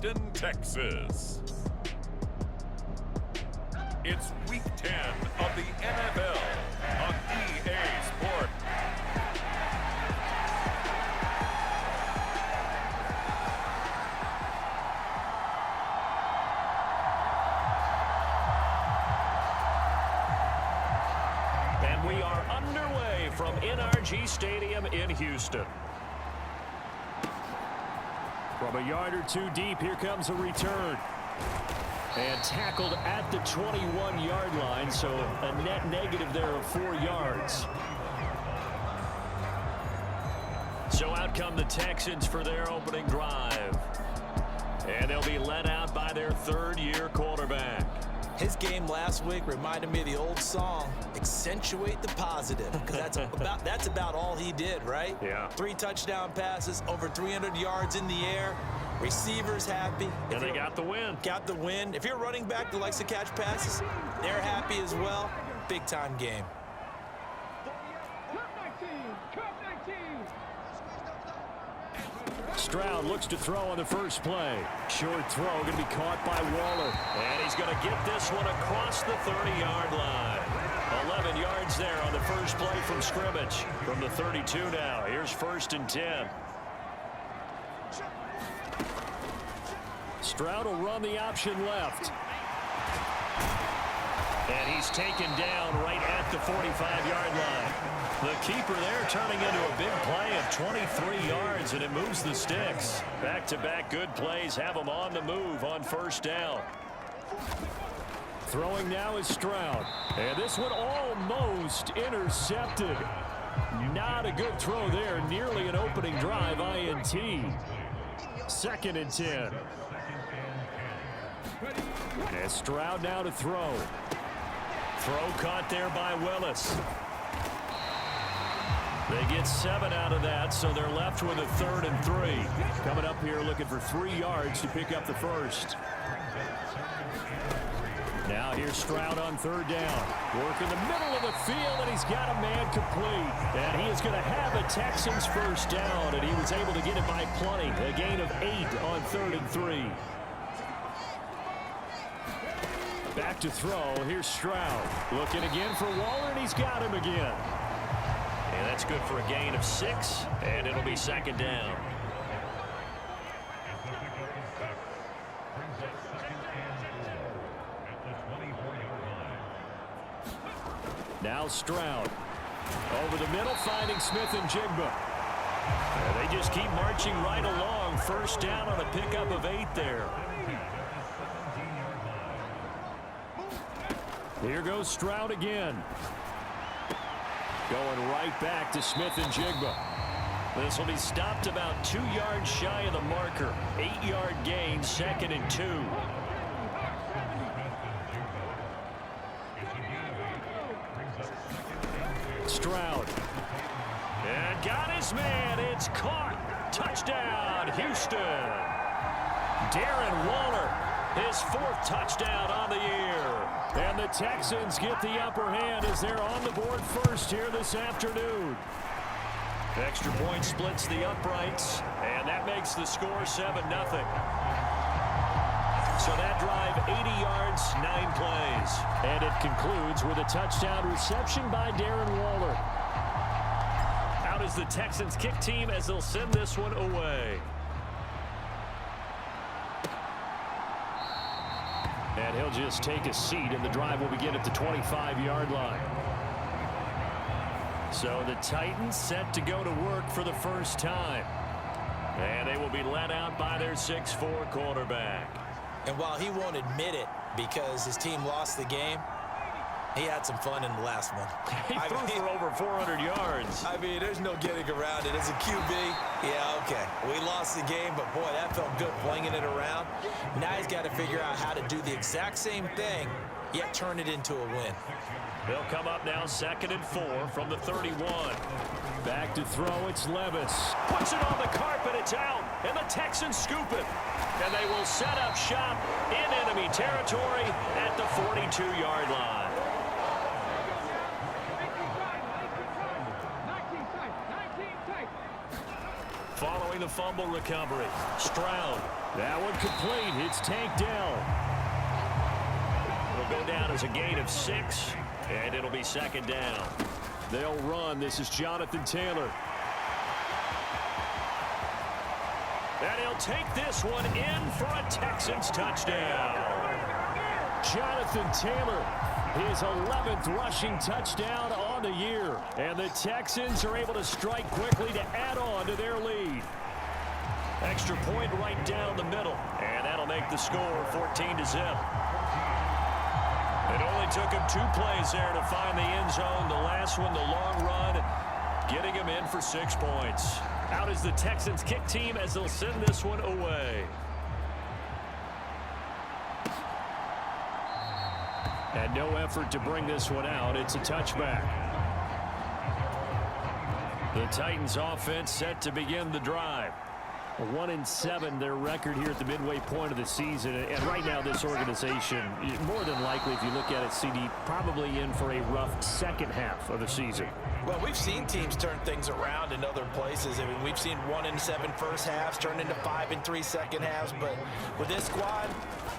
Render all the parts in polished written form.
Houston, Texas. It's Week 10 of the NFL on EA Sports. And we are underway from NRG Stadium in Houston. From a yard or two deep, here comes a return. And tackled at the 21-yard line, so a net negative there of 4 yards. So out come the Texans for their opening drive. And they'll be led out by their third-year quarterback. His game last week reminded me of the old song, accentuate the positive, because that's about all he did, right? Yeah. 3 touchdown passes, over 300 yards in the air. Receivers happy. And they got the win. Got the win. If you're a running back that likes to catch passes, they're happy as well. Big-time game. Stroud looks to throw on the first play. Short throw going to be caught by Waller. And he's going to get this one across the 30-yard line. 11 yards there on the first play from scrimmage. From the 32 now. Here's 1st and 10. Stroud will run the option left. And he's taken down right at the 45-yard line. The keeper there turning into a big play of 23 yards, and it moves the sticks. Back-to-back good plays have them on the move on 1st down. Throwing now is Stroud. And this one almost intercepted. Not a good throw there. Nearly an opening drive INT. 2nd and 10. And Stroud now to throw. Throw caught there by Willis. They get 7 out of that, so they're left with a 3rd and 3. Coming up here looking for 3 yards to pick up the first. Now here's Stroud on 3rd down. Work in the middle of the field, and he's got a man complete. And he is going to have a Texans first down, and he was able to get it by plenty. A gain of 8 on 3rd and 3. Back to throw. Here's Stroud. Looking again for Waller, and he's got him again. And that's good for a gain of 6, and it'll be 2nd down. Now Stroud. Over the middle, finding Smith and Jigba. And they just keep marching right along. 1st down on a pickup of 8 there. Here goes Stroud again. Going right back to Smith and Jigba. This will be stopped about 2 yards shy of the marker. 8-yard gain, 2nd and 2. Stroud. And got his man. It's caught. Touchdown, Houston. Darren Waller, his 4th touchdown on the year. And the Texans get the upper hand as they're on the board first here this afternoon. Extra point splits the uprights, and that makes the score 7-0. So that drive, 80 yards, 9 plays. And it concludes with a touchdown reception by Darren Waller. Out is the Texans kick team as they'll send this one away. And he'll just take a seat, and the drive will begin at the 25-yard line. So the Titans set to go to work for the first time. And they will be led out by their 6'4" quarterback. And while he won't admit it because his team lost the game, he had some fun in the last one. He threw for over 400 yards. I mean, there's no getting around it. As a QB, yeah, okay. We lost the game, but boy, that felt good flinging it around. Now he's got to figure out how to do the exact same thing, yet turn it into a win. They'll come up now 2nd and 4 from the 31. Back to throw, it's Levis. Puts it on the carpet, it's out, and the Texans scoop it. And they will set up shop in enemy territory at the 42-yard line. Following the fumble recovery. Stroud. That one complete. It's tanked down. It'll go down as a gain of 6, and it'll be second down. They'll run. This is Jonathan Taylor. And he'll take this one in for a Texans touchdown. Jonathan Taylor, his 11th rushing touchdown on the year. And the Texans are able to strike quickly to add on to their lead. Extra point right down the middle. And that'll make the score 14-0. It only took him 2 plays there to find the end zone. The last one, the long run, getting him in for 6 points. Out is the Texans kick team as they'll send this one away. And no effort to bring this one out. It's a touchback. The Titans offense set to begin the drive. 1-7 their record here at the midway point of the season. And right now this organization, more than likely if you look at it, CD, probably in for a rough second half of the season. Well, we've seen teams turn things around in other places. I mean, we've seen 1-7 first halves turn into 5-3 second halves. But with this squad,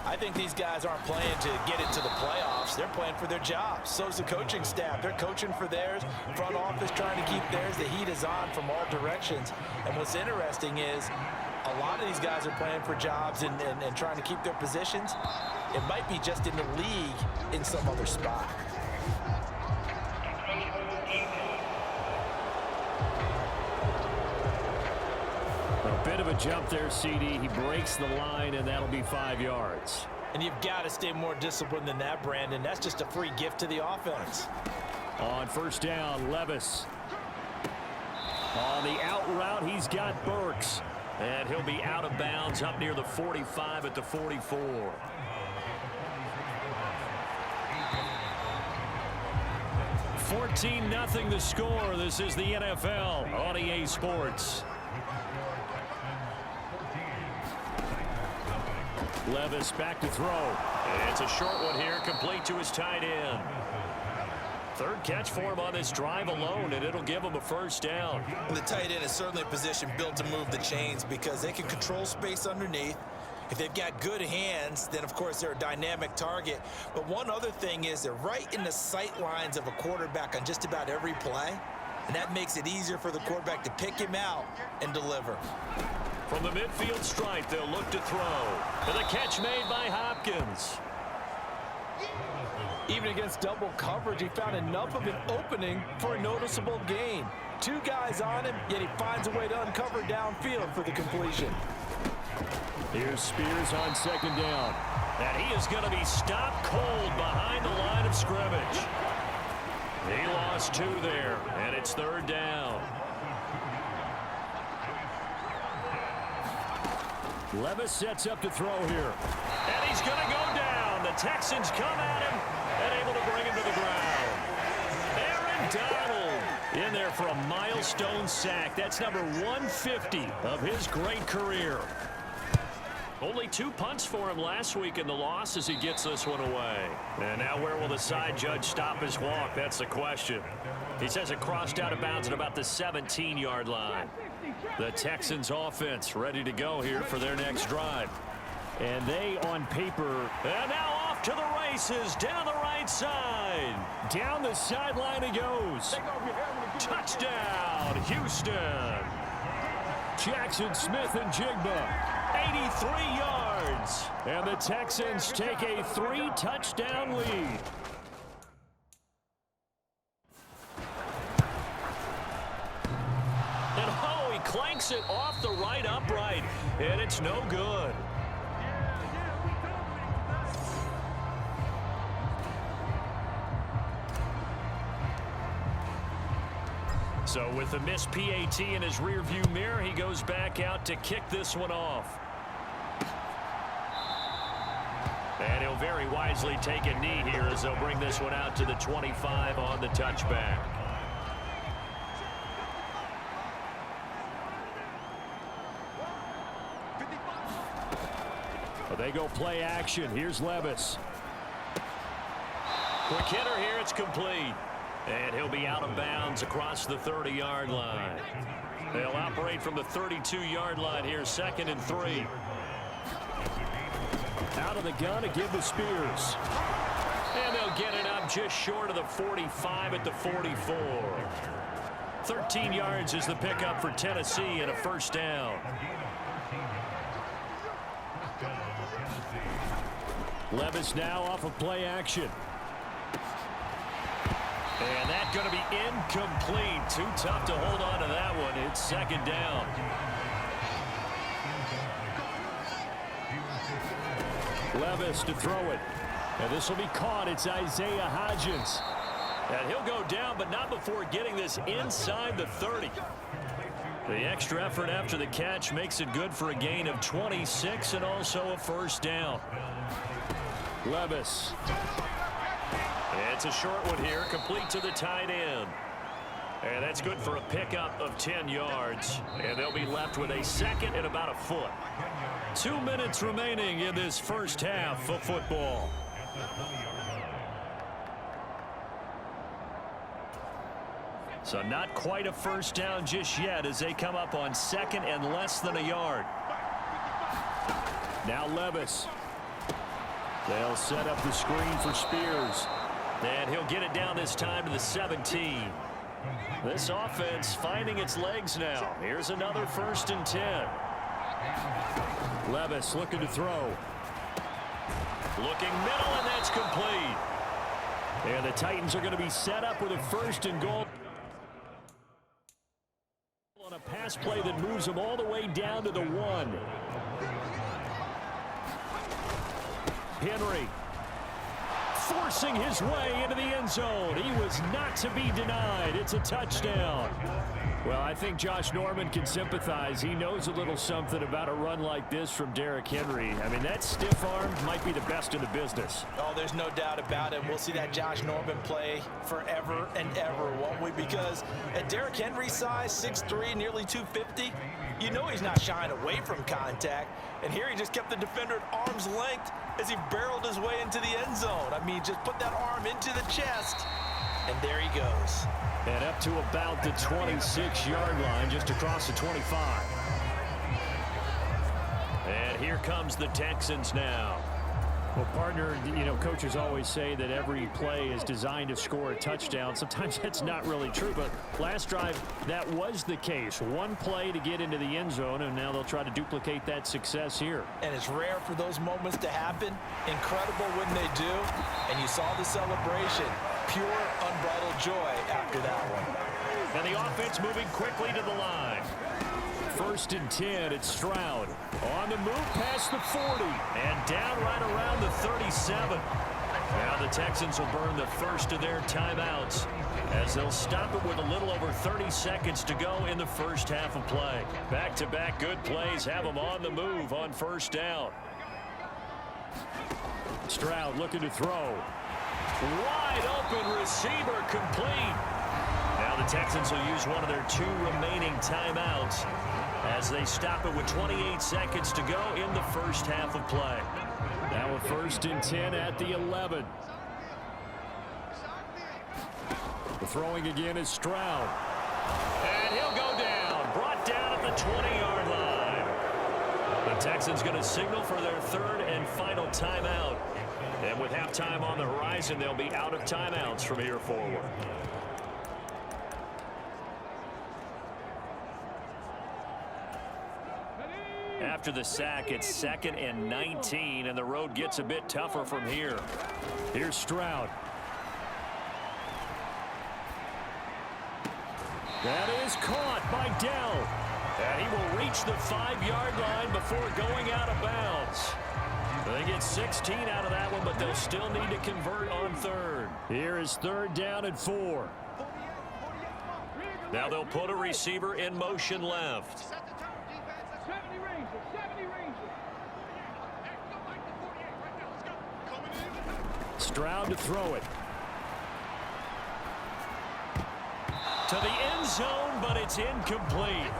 I think these guys aren't playing to get into the playoffs. They're playing for their jobs. So's the coaching staff. They're coaching for theirs. Front office trying to keep theirs. The heat is on from all directions. And what's interesting is a lot of these guys are playing for jobs and trying to keep their positions. It might be just in the league in some other spot. A bit of a jump there, CD. He breaks the line, and that'll be 5 yards. And you've got to stay more disciplined than that, Brandon. That's just a free gift to the offense. On first down, Levis. On the out route, he's got Burks. And he'll be out of bounds up near the 45 at the 44. $14-0 the score. This is the NFL on EA Sports. Levis back to throw. And it's a short one here, complete to his tight end. Third catch for him on this drive alone, and it'll give him a first down. The tight end is certainly a position built to move the chains because they can control space underneath. If they've got good hands, then of course they're a dynamic target. But one other thing is they're right in the sight lines of a quarterback on just about every play. And that makes it easier for the quarterback to pick him out and deliver. From the midfield stripe, they'll look to throw. And the catch made by Hopkins. Even against double coverage, he found enough of an opening for a noticeable gain. 2 guys on him, yet he finds a way to uncover downfield for the completion. Here's Spears on second down. And he is going to be stopped cold behind the line of scrimmage. He lost 2 there, and it's third down. Levis sets up to throw here. And he's going to go down. The Texans come at him and able to bring him to the ground. Aaron Donald in there for a milestone sack. That's number 150 of his great career. Only 2 punts for him last week in the loss as he gets this one away. And now where will the side judge stop his walk? That's the question. He says it crossed out of bounds at about the 17-yard line. The Texans offense ready to go here for their next drive. And they on paper. And now off to the races down the right side. Down the sideline he goes. Touchdown, Houston. Jackson Smith and Jigba. 83 yards. And the Texans take a 3-touchdown lead. And oh, he clanks it off the right upright. And it's no good. So with the missed PAT in his rearview mirror, he goes back out to kick this one off. And he'll very wisely take a knee here as they'll bring this one out to the 25 on the touchback. But they go play action. Here's Levis. Quick hitter here. It's complete. And he'll be out of bounds across the 30-yard line. They'll operate from the 32-yard line here, 2nd and 3. Out of the gun to give to Spears. And they'll get it up just short of the 45 at the 44. 13 yards is the pickup for Tennessee and a first down. Levis now off of play action. And that's going to be incomplete. Too tough to hold on to that one. It's 2nd down. Levis to throw it. And this will be caught. It's Isaiah Hodgins. And he'll go down, but not before getting this inside the 30. The extra effort after the catch makes it good for a gain of 26 and also a first down. Levis. It's a short one here, complete to the tight end. And that's good for a pickup of 10 yards. And they'll be left with a 2nd and about a foot. 2 minutes remaining in this first half of football. So not quite a first down just yet as they come up on 2nd and less than a yard. Now Levis. They'll set up the screen for Spears. And he'll get it down this time to the 17. This offense finding its legs now. Here's another 1st and 10. Levis looking to throw. Looking middle, and that's complete. And the Titans are going to be set up with a 1st and goal. On a pass play that moves them all the way down to the 1. Henry forcing his way into the end zone. He was not to be denied. It's a touchdown. Well, I think Josh Norman can sympathize. He knows a little something about a run like this from Derrick Henry. I mean, that stiff arm might be the best in the business. Oh, there's no doubt about it. We'll see that Josh Norman play forever and ever, won't we? Because at Derrick Henry's size, 6'3", nearly 250, you know he's not shying away from contact. And here he just kept the defender at arm's length as he barreled his way into the end zone. I mean, just put that arm into the chest, and there he goes. And up to about the 26-yard line, just across the 25. And here comes the Texans now. Well, partner, you know, coaches always say that every play is designed to score a touchdown. Sometimes that's not really true, but last drive, that was the case. One play to get into the end zone, and now they'll try to duplicate that success here. And it's rare for those moments to happen. Incredible when they do. And you saw the celebration. Pure, unbridled joy after that one. And the offense moving quickly to the line. 1st and 10, it's Stroud. On the move past the 40 and down right around the 37. Now the Texans will burn the first of their timeouts as they'll stop it with a little over 30 seconds to go in the first half of play. Back-to-back good plays have them on the move on 1st down. Stroud looking to throw. Wide open receiver complete. Now the Texans will use one of their 2 remaining timeouts as they stop it with 28 seconds to go in the first half of play. Now a 1st and 10 at the 11. The throwing again is Stroud. And he'll go down. Brought down at the 20-yard line. The Texans going to signal for their 3rd and final timeout. And with halftime on the horizon, they'll be out of timeouts from here forward. After the sack, it's 2nd and 19, and the road gets a bit tougher from here. Here's Stroud. That is caught by Dell. And he will reach the 5-yard line before going out of bounds. They get 16 out of that one, but they'll still need to convert on 3rd. Here is 3rd down and 4. Now they'll put a receiver in motion left. Stroud to throw it. To the end zone, but it's incomplete.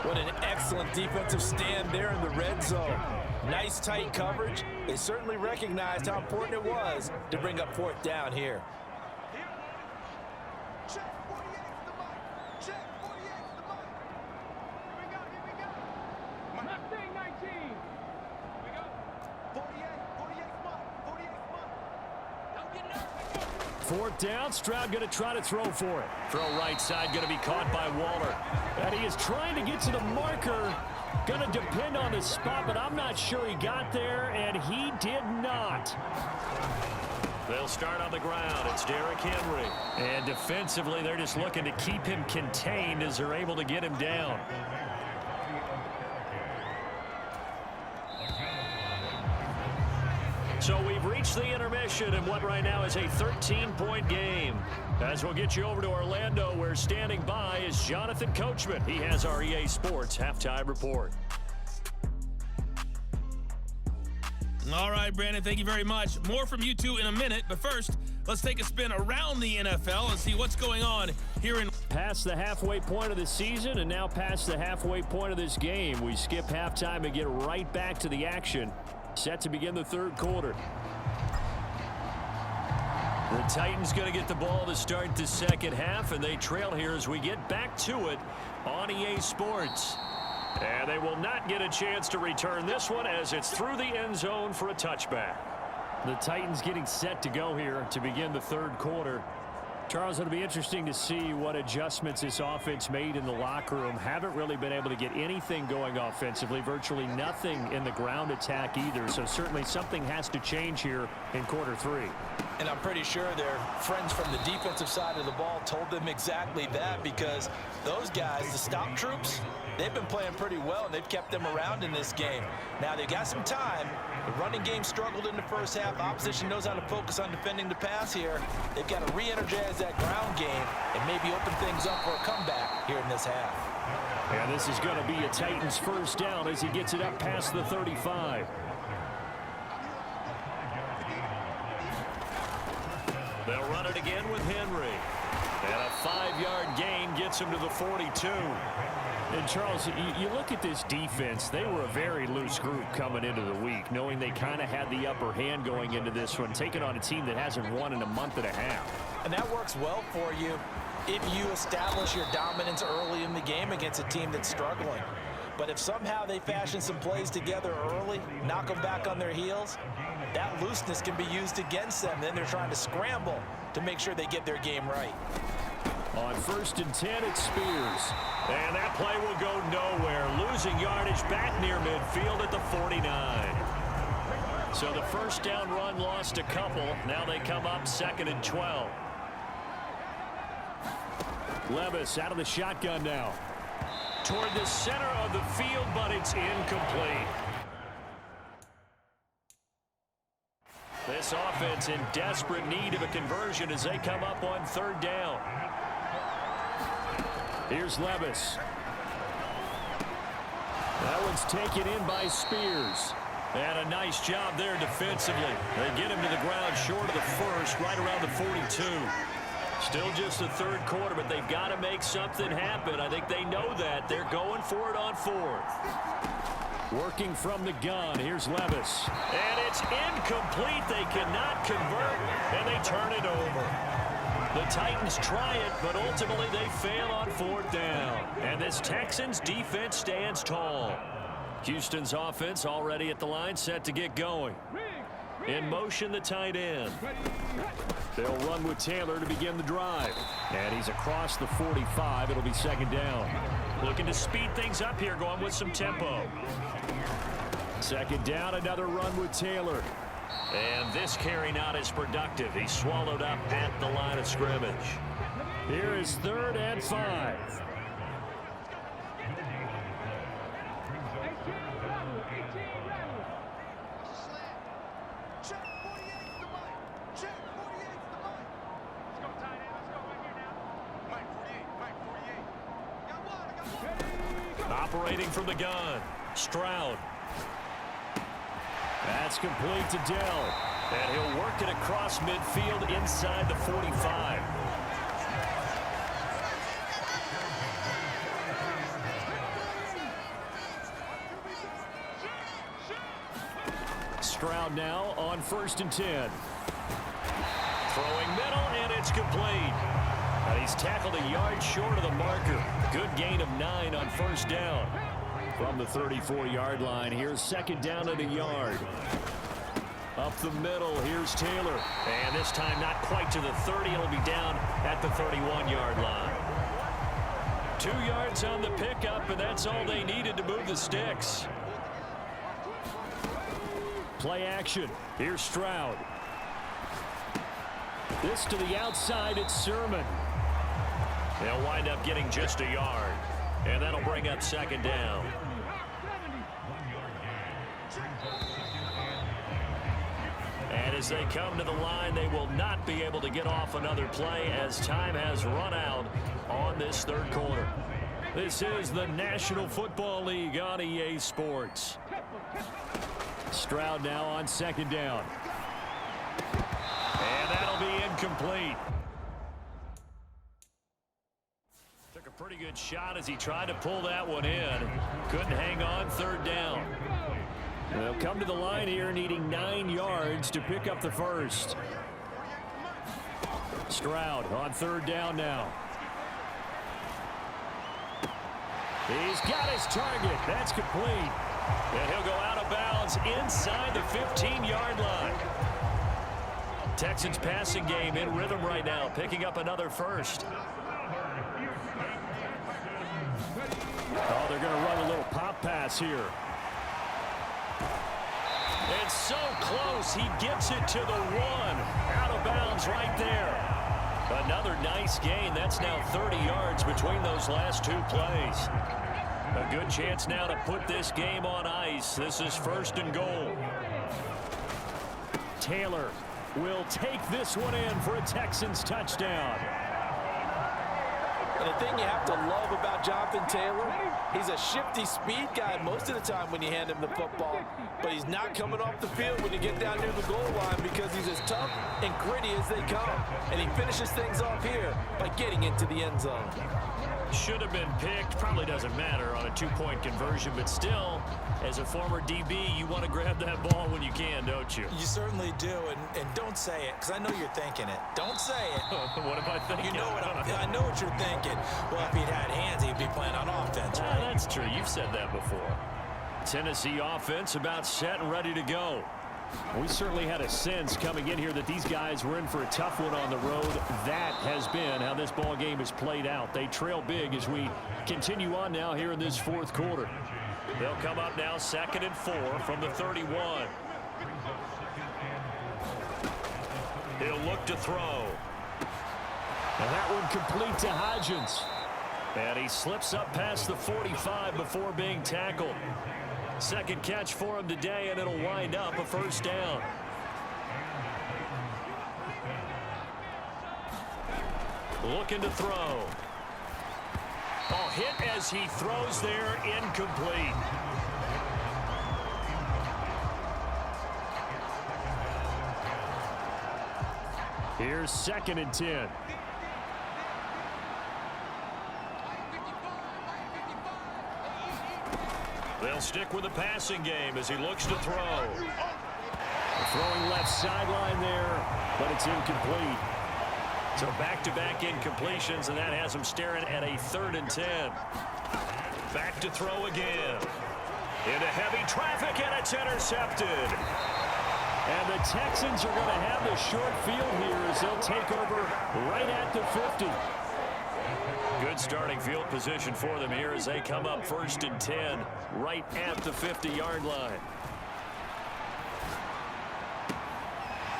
What an excellent defensive stand there in the red zone. Nice tight coverage. They certainly recognized how important it was to bring up 4th down here. 4th down. Stroud going to try to throw for it. Throw right side going to be caught by Waller. And he is trying to get to the marker. Going to depend on the spot, but I'm not sure he got there, and he did not. They'll start on the ground. It's Derrick Henry. And defensively, they're just looking to keep him contained as they're able to get him down. So we've reached the intermission in what right now is a 13-point game. As we'll get you over to Orlando, where standing by is Jonathan Coachman. He has our EA Sports halftime report. All right, Brandon, thank you very much. More from you two in a minute, but first, let's take a spin around the NFL and see what's going on here in... Past the halfway point of the season and now past the halfway point of this game. We skip halftime and get right back to the action. Set to begin the 3rd quarter. The Titans going to get the ball to start the 2nd half, and they trail here as we get back to it on EA Sports. And they will not get a chance to return this one as it's through the end zone for a touchback. The Titans getting set to go here to begin the 3rd quarter. Charles, it'll be interesting to see what adjustments this offense made in the locker room. Haven't really been able to get anything going offensively, virtually nothing in the ground attack either. So certainly something has to change here in quarter 3. And I'm pretty sure their friends from the defensive side of the ball told them exactly that, because those guys, the stop troops, they've been playing pretty well, and they've kept them around in this game. Now, they've got some time. The running game struggled in the 1st half. Opposition knows how to focus on defending the pass here. They've got to re-energize that ground game and maybe open things up for a comeback here in this half. And this is going to be a Titans 1st down as he gets it up past the 35. They'll run it again with Henry. And a 5-yard gain gets him to the 42. And Charles, you look at this defense, they were a very loose group coming into the week, knowing they kind of had the upper hand going into this one, taking on a team that hasn't won in a month and a half. And that works well for you if you establish your dominance early in the game against a team that's struggling. But if somehow they fashion some plays together early, knock them back on their heels, that looseness can be used against them. Then they're trying to scramble to make sure they get their game right. On 1st and 10, it's Spears. And that play will go nowhere. Losing yardage back near midfield at the 49. So the 1st down run lost a couple. Now they come up 2nd and 12. Levis out of the shotgun now. Toward the center of the field, but it's incomplete. This offense in desperate need of a conversion as they come up on 3rd down. Here's Levis. That one's taken in by Spears. And a nice job there defensively. They get him to the ground short of the 1st, right around the 42. Still just the 3rd quarter, but they've got to make something happen. I think they know that. They're going for it on 4th. Working from the gun, here's Levis. And it's incomplete. They cannot convert, and they turn it over. The Titans try it, but ultimately they fail on 4th down. And this Texans defense stands tall. Houston's offense already at the line, set to get going. In motion, the tight end. They'll run with Taylor to begin the drive. And he's across the 45. It'll be 2nd down. Looking to speed things up here, going with some tempo. 2nd down, another run with Taylor. And this carry not as productive. He's swallowed up at the line of scrimmage. Here is 3rd and 5. Operating from the gun, Stroud. That's complete to Dell. And he'll work it across midfield inside the 45. Stroud now on 1st and 10. Throwing middle, and it's complete. And he's tackled a yard short of the marker. Good gain of 9 on 1st down. From the 34-yard line, here's 2nd down at a yard. A Up the middle, here's Taylor. And this time not quite to the 30. It'll be down at the 31-yard line. 2 yards on the pickup, and that's all they needed to move the sticks. Play action. Here's Stroud. This to the outside, it's Sermon. They'll wind up getting just a yard. And that'll bring up second down. And as they come to the line, they will not be able to get off another play as time has run out on this third quarter. This is the National Football League on EA Sports. Stroud now on second down. And that'll be incomplete. Took a pretty good shot as he tried to pull that one in. Couldn't hang on, third down. They'll come to the line here needing 9 yards to pick up the first. Stroud on third down now. He's got his target. That's complete. And he'll go out of bounds inside the 15-yard line. Texans passing game in rhythm right now, picking up another first. Oh, they're going to run a little pop pass here. It's so close. He gets it to the 1. Out of bounds right there. Another nice gain. That's now 30 yards between those last 2 plays. A good chance now to put this game on ice. This is first and goal. Taylor will take this one in for a Texans touchdown. And the thing you have to love about Jonathan Taylor, he's a shifty speed guy most of the time when you hand him the football. But he's not coming off the field when you get down near the goal line because he's as tough and gritty as they come. And he finishes things off here by getting into the end zone. Should have been picked. Probably doesn't matter on a 2-point conversion. But still, as a former DB, you want to grab that ball when you can, don't you? You certainly do, and don't say it, because I know you're thinking it. Don't say it. What am I thinking? You know what I know what you're thinking. Well, if he'd had hands, he'd be playing on offense, right? That's true. You've said that before. Tennessee offense about set and ready to go. We certainly had a sense coming in here that these guys were in for a tough one on the road. That has been how this ball game has played out. They trail big as we continue on now here in this fourth quarter. They'll come up now 2nd and 4 from the 31. He'll look to throw. And that one complete to Hodgins. And he slips up past the 45 before being tackled. Second catch for him today, and it'll wind up a first down. Looking to throw. Oh, hit as he throws there, incomplete. Here's 2nd and 10. They'll stick with the passing game as he looks to throw. Throwing left sideline there, but it's incomplete. So back-to-back incompletions, and that has him staring at a 3rd and 10. Back to throw again. Into heavy traffic, and it's intercepted. And the Texans are going to have the short field here as they'll take over right at the 50. Good starting field position for them here as they come up 1st and 10 right at the 50-yard line.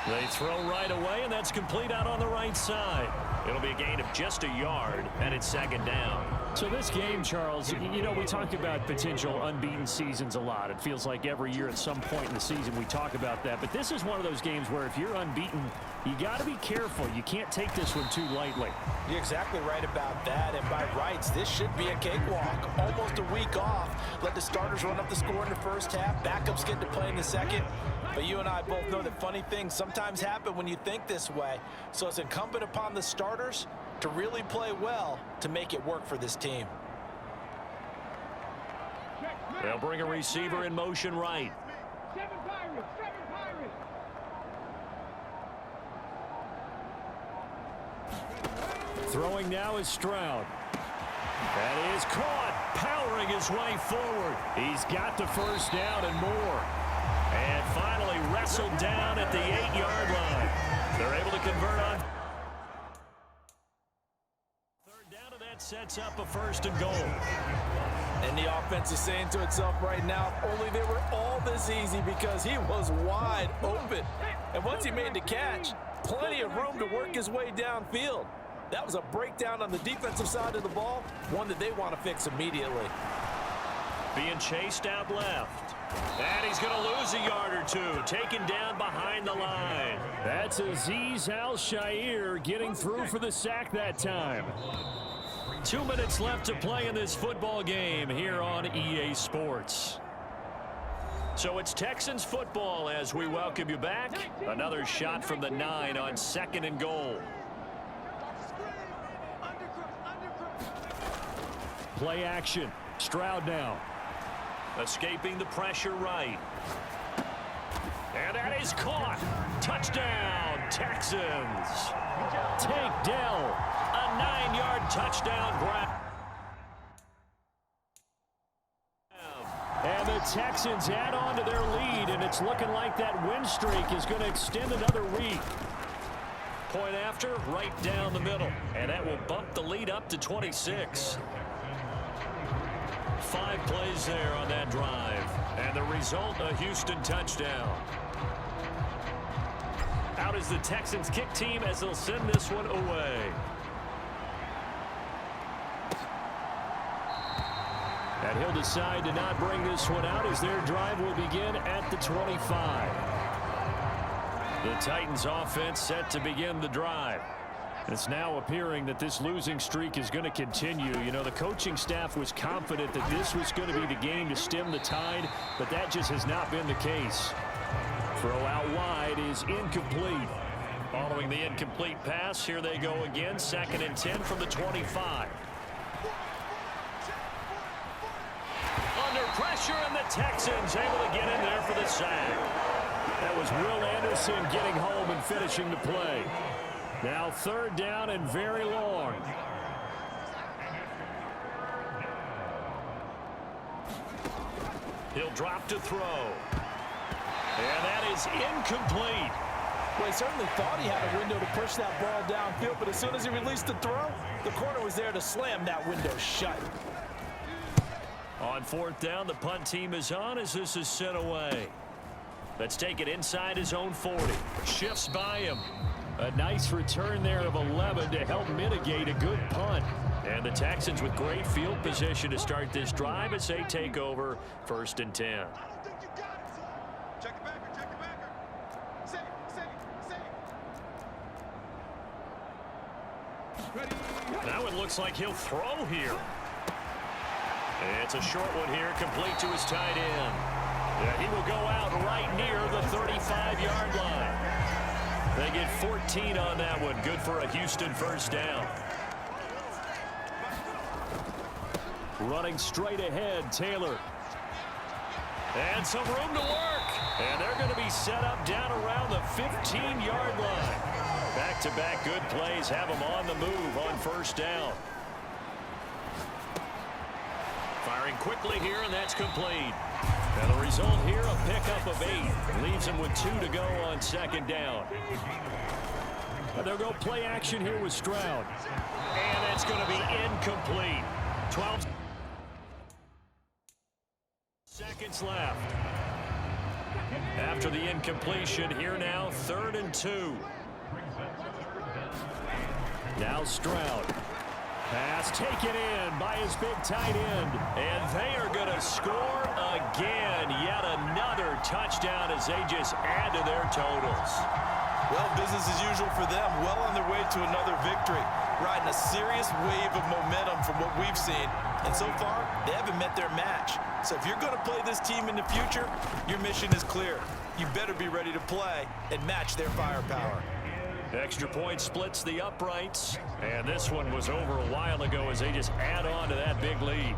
They throw right away, and that's complete out on the right side. It'll be a gain of just a yard, and it's 2nd down. So this game, Charles, you know, we talked about potential unbeaten seasons a lot. It feels like every year at some point in the season we talk about that. But this is one of those games where if you're unbeaten, you got to be careful. You can't take this one too lightly. You're exactly right about that. And by rights, this should be a cakewalk. Almost a week off. Let the starters run up the score in the first half. Backups get to play in the second. But you and I both know that funny things sometimes happen when you think this way. So it's incumbent upon the starters to really play well to make it work for this team. They'll bring a receiver in motion right. Throwing now is Stroud. That is caught, powering his way forward. He's got the first down and more. And finally wrestled whistled down at the 8-yard line. They're able to convert on third down, and that sets up a 1st and goal. And the offense is saying to itself right now, only they were all this easy because he was wide open. And once he made the catch, plenty of room to work his way downfield. That was a breakdown on the defensive side of the ball, one that they want to fix immediately. Being chased out left. And he's going to lose a yard or two, taken down behind the line. That's Azeez Al-Shaair getting through for the sack that time. 2 minutes left to play in this football game here on EA Sports. So it's Texans football as we welcome you back. Another shot from the 9 on 2nd and goal. Play action. Stroud now. Escaping the pressure right. And that is caught. Touchdown, Texans. Tank Dell. A 9-yard touchdown grab. And the Texans add on to their lead, and it's looking like that win streak is going to extend another week. Point after, right down the middle. And that will bump the lead up to 26. 5 plays there on that drive. And the result, a Houston touchdown. Out is the Texans kick team as they'll send this one away. And he'll decide to not bring this one out as their drive will begin at the 25. The Titans offense set to begin the drive. It's now appearing that this losing streak is going to continue. You know, the coaching staff was confident that this was going to be the game to stem the tide, but that just has not been the case. Throw out wide is incomplete. Following the incomplete pass, here they go again. 2nd and 10 from the 25. Under pressure, and the Texans able to get in there for the sack. That was Will Anderson getting home and finishing the play. Now 3rd down and very long. He'll drop to throw. And that is incomplete. Well, he certainly thought he had a window to push that ball downfield, but as soon as he released the throw, the corner was there to slam that window shut. On 4th down, the punt team is on as this is sent away. Let's take it inside his own 40. Shifts by him. A nice return there of 11 to help mitigate a good punt. And the Texans with great field position to start this drive as they take over 1st and 10. Now it looks like he'll throw here. It's a short one here, complete to his tight end. Yeah, he will go out right near the 35-yard line. They get 14 on that one. Good for a Houston 1st down. Running straight ahead, Taylor. And some room to work. And they're going to be set up down around the 15-yard line. Back-to-back good plays have them on the move on 1st down. Firing quickly here, and that's complete. And the result here, a pickup of 8. Leaves him with 2 to go on 2nd down. And they'll go play action here with Stroud. And it's going to be incomplete. 12 seconds left. After the incompletion, here now 3rd and 2. Now Stroud. Pass taken in by his big tight end. And they are going to score again. Yet another touchdown as they just add to their totals. Well, business as usual for them. Well on their way to another victory. Riding a serious wave of momentum from what we've seen. And so far, they haven't met their match. So if you're going to play this team in the future, your mission is clear. You better be ready to play and match their firepower. Extra point splits the uprights. And this one was over a while ago as they just add on to that big lead.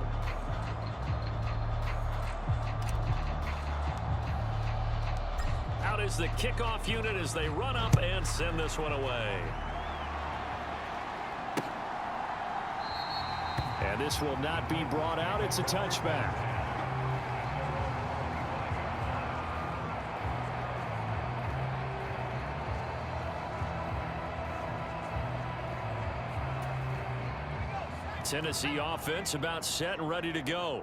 Out is the kickoff unit as they run up and send this one away. And this will not be brought out. It's a touchback. Tennessee offense about set and ready to go.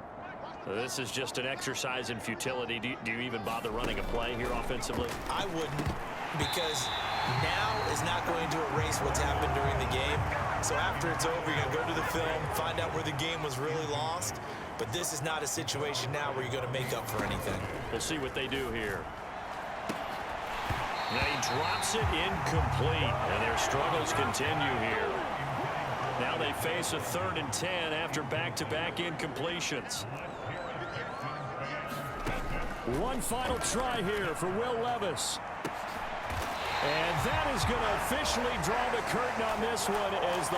This is just an exercise in futility. Do you even bother running a play here offensively? I wouldn't, because now is not going to erase what's happened during the game. So after it's over, you're going to go to the film, find out where the game was really lost. But this is not a situation now where you're going to make up for anything. We'll see what they do here. Now he drops it incomplete, and their struggles continue here. Now they face a 3rd and 10 after back-to-back incompletions. One final try here for Will Levis. And that is going to officially draw the curtain on this one as the